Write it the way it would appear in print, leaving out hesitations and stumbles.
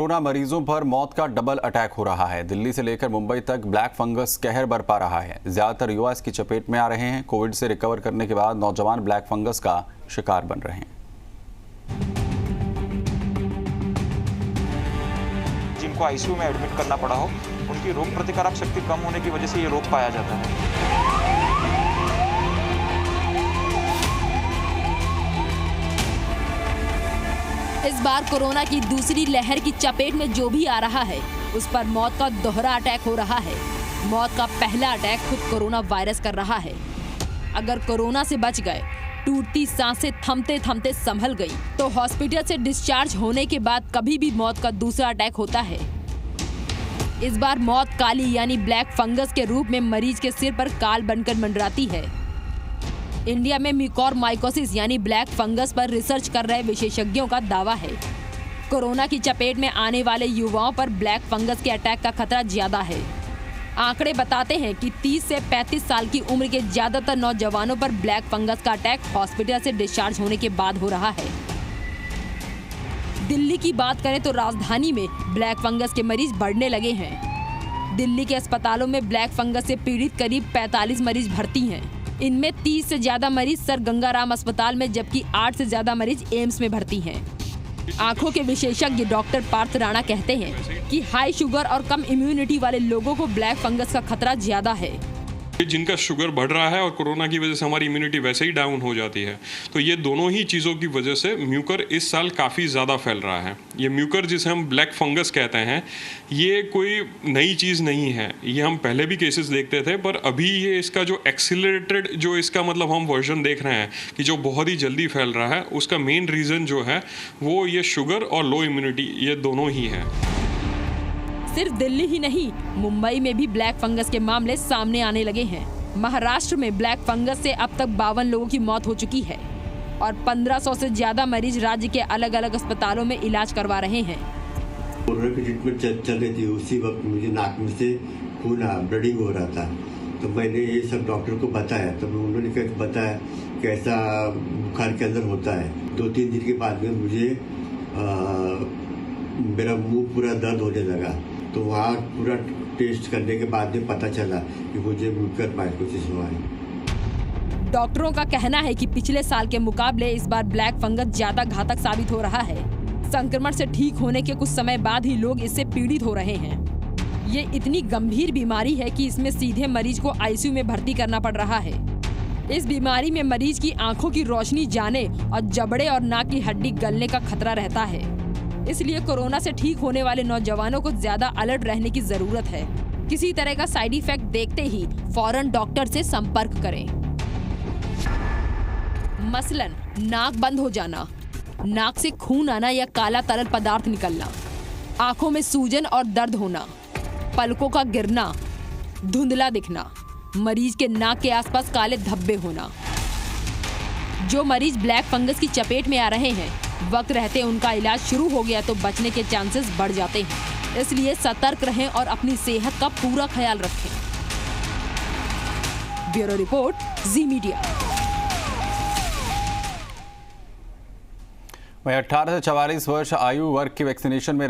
Corona मरीजों पर मौत का डबल अटैक हो रहा है। दिल्ली से लेकर मुंबई तक ब्लैक फंगस कहर बरपा रहा है। ज्यादातर युवा इसकी चपेट में आ रहे हैं। कोविड से रिकवर करने के बाद नौजवान ब्लैक फंगस का शिकार बन रहे हैं। जिनको आईसीयू में एडमिट करना पड़ा हो, उनकी रोग प्रतिकारक शक्ति कम होने की वजह से ये रोग पाया जाता है। इस बार कोरोना की दूसरी लहर की चपेट में जो भी आ रहा है, उस पर मौत का दोहरा अटैक हो रहा है। मौत का पहला अटैक खुद कोरोना वायरस कर रहा है। अगर कोरोना से बच गए, टूटती सांसें थमते थमते संभल गई, तो हॉस्पिटल से डिस्चार्ज होने के बाद कभी भी मौत का दूसरा अटैक होता है। इस बार मौत काली यानी ब्लैक फंगस के रूप में मरीज के सिर पर काल बनकर मंडराती है। इंडिया में म्यूकोरमाइकोसिस यानी ब्लैक फंगस पर रिसर्च कर रहे विशेषज्ञों का दावा है, कोरोना की चपेट में आने वाले युवाओं पर ब्लैक फंगस के अटैक का खतरा ज्यादा है। आंकड़े बताते हैं कि 30 से 35 साल की उम्र के ज्यादातर नौजवानों पर ब्लैक फंगस का अटैक हॉस्पिटल से डिस्चार्ज होने के बाद हो रहा है। दिल्ली की बात करें तो राजधानी में ब्लैक फंगस के मरीज बढ़ने लगे हैं। दिल्ली के अस्पतालों में ब्लैक फंगस से पीड़ित करीब 45 मरीज भर्ती हैं। इनमें 30 से ज्यादा मरीज सर गंगाराम अस्पताल में, जबकि 8 से ज्यादा मरीज एम्स में भर्ती हैं। आंखों के विशेषज्ञ डॉक्टर पार्थ राणा कहते हैं कि हाई शुगर और कम इम्यूनिटी वाले लोगों को ब्लैक फंगस का खतरा ज्यादा है। जिनका शुगर बढ़ रहा है और कोरोना की वजह से हमारी इम्यूनिटी वैसे ही डाउन हो जाती है, तो ये दोनों ही चीज़ों की वजह से म्यूकर इस साल काफ़ी ज़्यादा फैल रहा है। ये म्यूकर जिसे हम ब्लैक फंगस कहते हैं, ये कोई नई चीज़ नहीं है। ये हम पहले भी केसेस देखते थे, पर अभी ये इसका जो एक्सीलरेटेड जो इसका मतलब हम वर्जन देख रहे हैं कि जो बहुत ही जल्दी फैल रहा है, उसका मेन रीज़न जो है वो ये शुगर और लो इम्यूनिटी, ये दोनों ही है। सिर्फ दिल्ली ही नहीं, मुंबई में भी ब्लैक फंगस के मामले सामने आने लगे हैं। महाराष्ट्र में ब्लैक फंगस से अब तक 52 लोगों की मौत हो चुकी है और 1500 से ज्यादा मरीज राज्य के अलग अलग अस्पतालों में इलाज करवा रहे हैं। कोरोना की ट्रीटमेंट चल रही थी, उसी वक्त मुझे नाक में से खून ब्लीडिंग हो रहा था, तो मैंने ये सब डॉक्टर को बताया, तो उन्होंने बताया कि ऐसा बुखार के अंदर होता है। 2-3 दिन के बाद में मुझे मेरा मुंह पूरा दर्द होने लगा, तो वहाँ पूरा टेस्ट करने के बाद में पता चला कि मुझे म्यूकोरमाइकोसिस हुआ है। डॉक्टरों का कहना है कि पिछले साल के मुकाबले इस बार ब्लैक फंगस ज्यादा घातक साबित हो रहा है। संक्रमण से ठीक होने के कुछ समय बाद ही लोग इससे पीड़ित हो रहे हैं। ये इतनी गंभीर बीमारी है कि इसमें सीधे मरीज को आईसीयू में भर्ती करना पड़ रहा है। इस बीमारी में मरीज की आंखों की रोशनी जाने और जबड़े और नाक की हड्डी गलने का खतरा रहता है। इसलिए कोरोना से ठीक होने वाले नौजवानों को ज्यादा अलर्ट रहने की जरूरत है। किसी तरह का साइड इफेक्ट देखते ही फौरन डॉक्टर से संपर्क करें। मसलन नाक बंद हो जाना, नाक से खून आना या काला तरल पदार्थ निकलना, आंखों में सूजन और दर्द होना, पलकों का गिरना, धुंधला दिखना, मरीज के नाक के आसपास काले धब्बे होना। जो मरीज ब्लैक फंगस की चपेट में आ रहे हैं, वक्त रहते उनका इलाज शुरू हो गया तो बचने के चांसेस बढ़ जाते हैं। इसलिए सतर्क रहें और अपनी सेहत का पूरा ख्याल रखें। ब्यूरो रिपोर्ट, जी मीडिया। वहीं 18 से 44 वर्ष आयु वर्ग की वैक्सीनेशन में